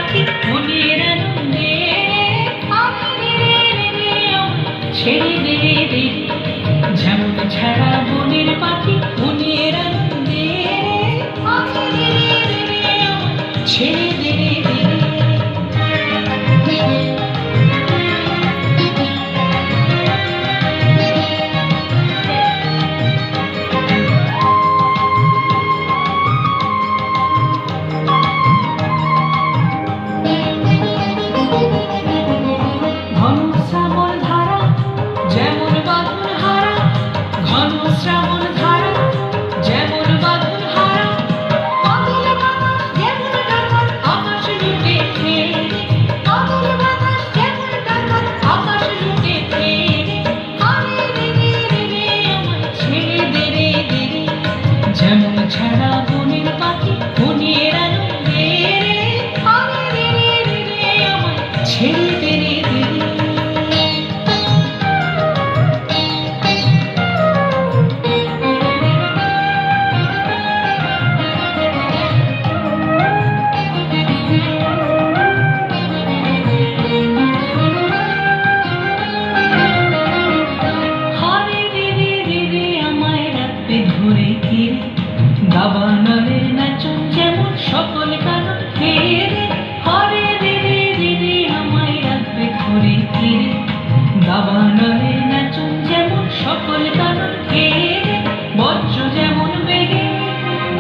পাখি মনের আনন্দে ছেড়ে দে রে যেমন ছাড়া বনের পাখি মনের আনন্দে ছেড়ে দে রে শ্রাবণ ধারা যেমন বাদল হারা বাদল বাতাস যেমন ডাকাত আকাশ লুটে ফেরে বাদল বাতাস যেমন ডাকাত আকাশ লুটে ফেরে আরে রে রে রে আমায় ছেড়ে দে রে দে রে যেমন ছাড়া বনের পাখি মনের আনন্দে আরে রে রে রে আমায় ছেড়ে দে রে দে রে ধরে ঘিরে দাবানলের নাচন যেমন সকল কারণ ঘিরে হরে রে রে রে রে আমায় রাখবে ধরে ঘিরে দাবানলের নাচন যেমন সকল কারণ ঘিরে বজ্র যেমন বেগে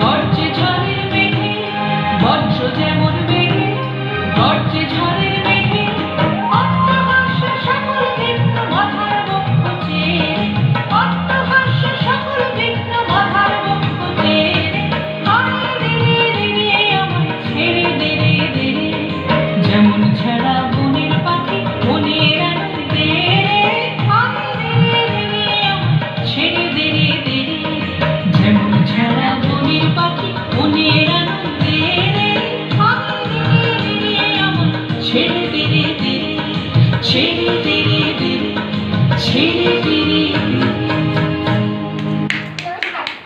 গর্জে ঝড়ের মেঘে বজ্র যেমন বেগে গর্জে ঝড়ের মেঘে অট্টহাস্য সকল বিঘ্ন বাধার বক্ষ চেয়ে অট্টহাস্য সকল বিঘ্ন বাধার বক্ষ চেয়ে হরে রে রে রে আমায় ছেড়ে দে রে দে রে যেমন ছাড়া বনের পাখি মনের আনন্দে হরে রে রে রে আমায় ছেড়ে দে রে দে রে যেমন ছাড়া বনের পাখি মনের আনন্দে হরে রে রে রে আমায় ছেড়ে দে রে দে রে ছেড়ে দে রে দে রে ছেড়ে